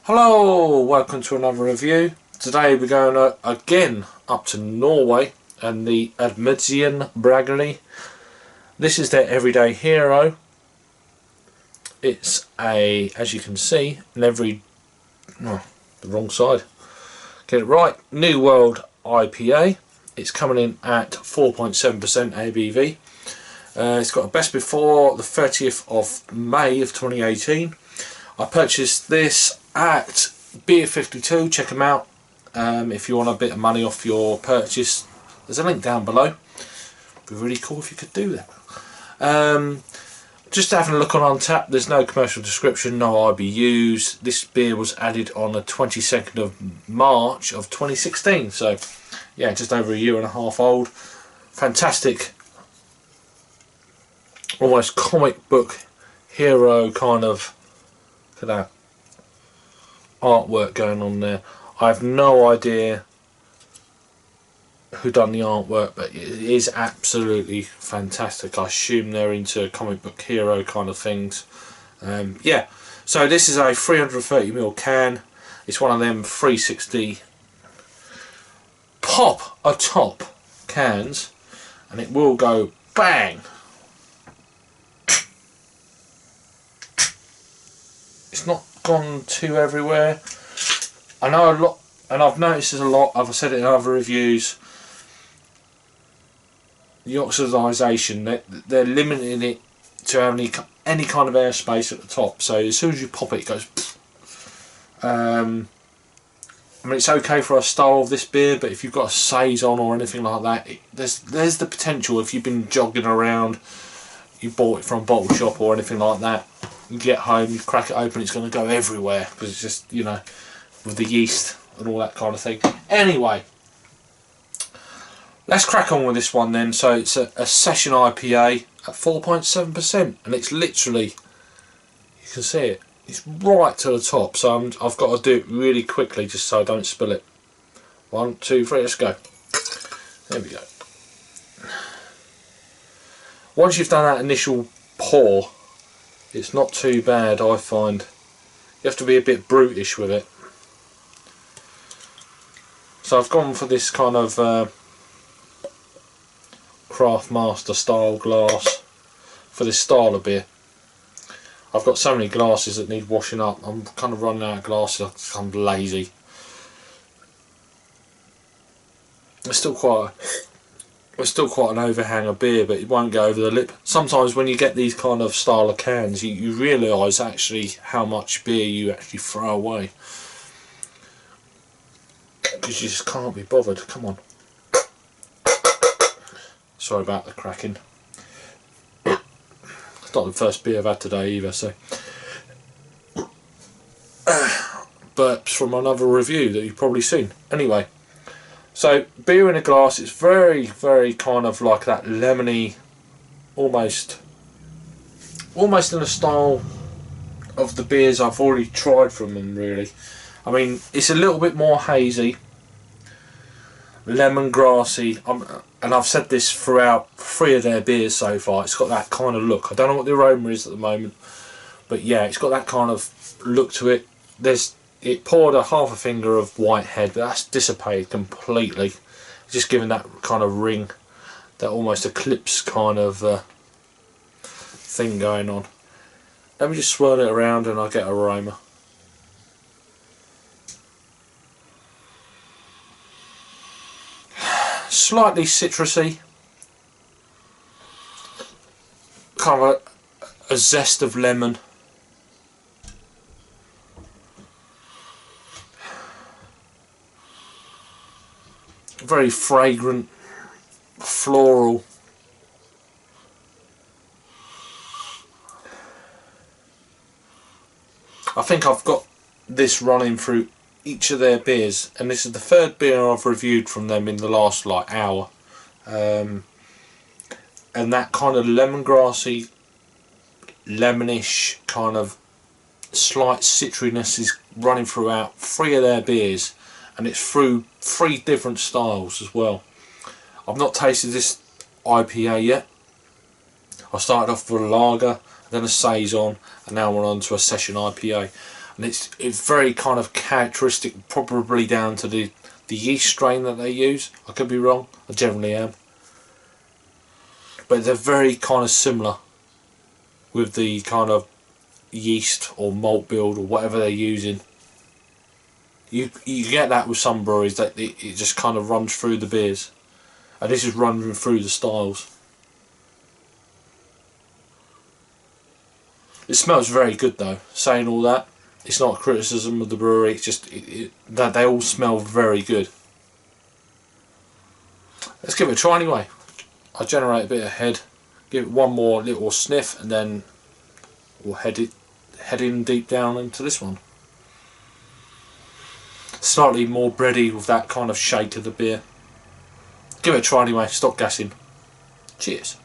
Hello, welcome to another review. Today we're going again up to Norway and the Amundsen Bryggeri. This is their everyday hero. It's a, as you can see, the wrong side. Get it right. New World IPA. It's coming in at 4.7% ABV. It's got a best before the 30th of May of 2018. I purchased this at Beer 52. Check them out if you want a bit of money off your purchase. There's a link down below. It'd be really cool if you could do that. Just having a look on Untappd, there's no commercial description, no IBUs. This beer was added on the 22nd of March of 2016, so yeah, just over a year and a half old. Fantastic, almost comic book hero kind of, look at that artwork going on there. I have no idea who done the artwork, but it is absolutely fantastic. I assume they're into comic book hero kind of things. Yeah, so this is a 330ml can. It's one of them 360 pop atop cans, and it will go bang. It's not gone too everywhere. I know a lot, and I've noticed there's a lot, I've said it in other reviews, the oxidisation, they're limiting it to any kind of airspace at the top, so as soon as you pop it, it goes I mean, it's okay for a style of this beer, but if you've got a saison or anything like that, there's the potential, if you've been jogging around, you bought it from a bottle shop or anything like that, you get home, you crack it open, it's going to go everywhere, because it's just, you know, with the yeast and all that kind of thing. Anyway, let's crack on with this one then. So it's a session IPA at 4.7%, and it's literally, you can see it, it's right to the top, so I've got to do it really quickly just so I don't spill it. 1, 2, 3, let's go. There we go. Once you've done that initial pour, it's not too bad, I find. You have to be a bit brutish with it. So I've gone for this kind of Craft Master style glass for this style of beer. I've got so many glasses that need washing up. I'm kind of running out of glasses. I'm lazy. It's still quite an overhang of beer, but it won't go over the lip. Sometimes when you get these kind of style of cans, you realise actually how much beer you actually throw away, because you just can't be bothered. Come on. Sorry about the cracking. It's not the first beer I've had today either, so. But from another review that you've probably seen. Anyway, so beer in a glass, it's very, very kind of like that lemony, almost in the style of the beers I've already tried from them, really. I mean, it's a little bit more hazy, lemongrassy, and I've said this throughout 3 of their beers so far, it's got that kind of look. I don't know what the aroma is at the moment, but yeah, it's got that kind of look to it. It poured a half a finger of Whitehead, but that's dissipated completely, just giving that kind of ring, that almost eclipse kind of thing going on. Let me just swirl it around and I'll get aroma. Slightly citrusy, kind of a zest of lemon. Very fragrant, floral. I think I've got this running through each of their beers, and this is the 3rd beer I've reviewed from them in the last like hour, and that kind of lemongrassy, lemonish kind of slight citriness is running throughout 3 of their beers, and it's through 3 different styles as well. I've not tasted this IPA yet. I started off with a lager, then a saison, and now we're on to a session IPA. and it's very kind of characteristic, probably down to the yeast strain that they use. I could be wrong, I generally am, but they're very kind of similar with the kind of yeast or malt build or whatever they're using. You get that with some breweries, that it just kind of runs through the beers, and this is running through the styles. It smells very good though. Saying all that, it's not a criticism of the brewery, it's just that they all smell very good. Let's give it a try anyway. I'll generate a bit of head, give it one more little sniff, and then we'll head in deep down into this one. Slightly more bready with that kind of shake of the beer. Give it a try anyway, stop gassing. Cheers.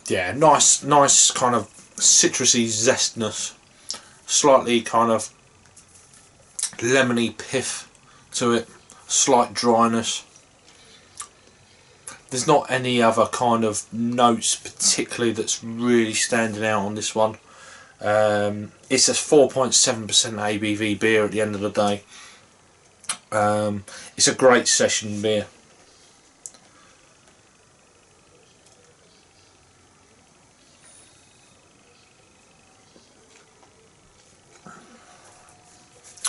Yeah, nice kind of citrusy zestness, slightly kind of lemony pith to it, slight dryness. There's not any other kind of notes particularly that's really standing out on this one. It's a 4.7% ABV beer at the end of the day. It's a great session beer.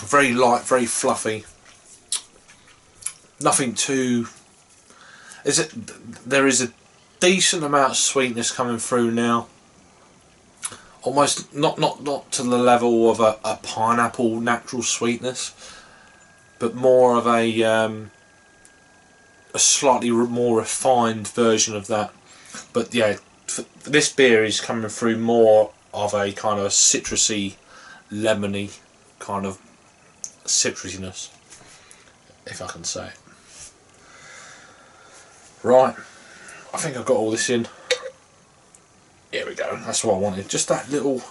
Very light, very fluffy. Nothing too... There is a decent amount of sweetness coming through now. Almost not to the level of a pineapple natural sweetness, but more of a slightly more refined version of that. But yeah, this beer is coming through more of a kind of citrusy, lemony kind of citrusiness, if I can say it. Right, I think I've got all this in. Here we go, that's what I wanted. Just that little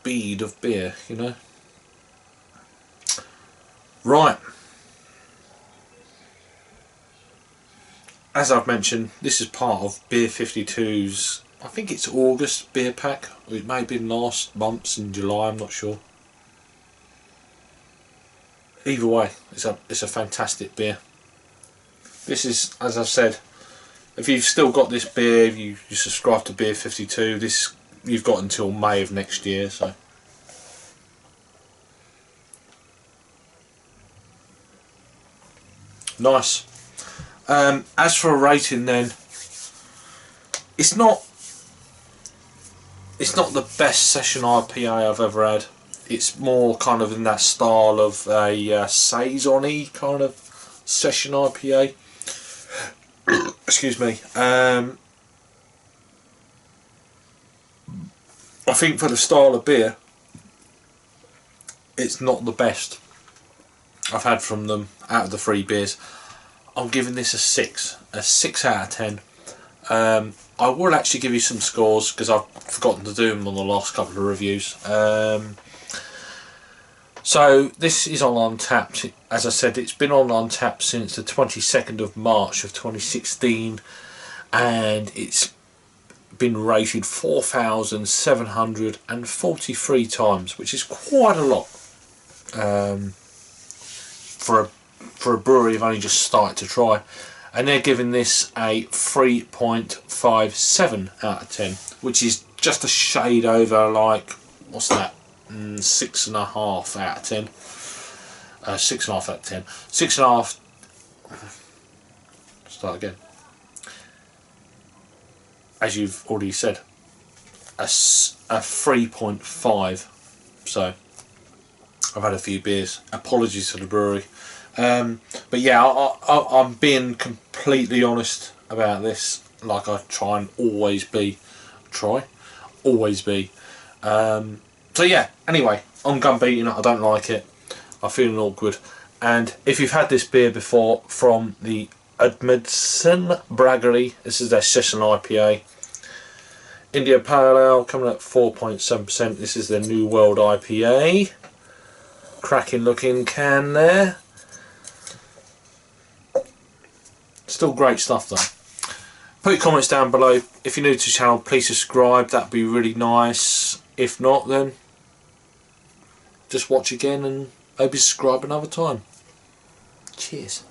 bead of beer, you know. Right, as I've mentioned, this is part of Beer 52's, I think it's August beer pack, or it may have been last month's in July, I'm not sure. Either way, it's a fantastic beer. This is, as I've said, if you've still got this beer, you subscribe to Beer 52, this you've got until May of next year, so. Nice. As for a rating then, it's not the best session IPA I've ever had. It's more kind of in that style of a saison-y kind of session IPA. Excuse me. I think for the style of beer, it's not the best I've had from them out of the 3 beers. I'm giving this a 6 out of 10. I will actually give you some scores because I've forgotten to do them on the last couple of reviews. So this is on Untappd. As I said, it's been on Untappd since the 22nd of March of 2016, and it's been rated 4,743 times, which is quite a lot for a brewery I've only just started to try. And they're giving this a 3.57 out of 10, which is just a shade over, like, what's that? 6.5 out of 10. 6.5 out of 10. 6.5. Start again. As you've already said, a 3.5. So I've had a few beers. Apologies to the brewery. But yeah, I'm being completely honest about this, like I try and always be. So yeah, anyway, I'm gun beating it, I don't like it, I'm feeling awkward. And if you've had this beer before from the Amundsen Bryggeri, this is their session IPA. India Pale Ale coming at 4.7%, this is their New World IPA. Cracking looking can there. Still great stuff though. Put your comments down below. If you're new to the channel, please subscribe, that'd be really nice. If not, then just watch again and maybe subscribe another time. Cheers.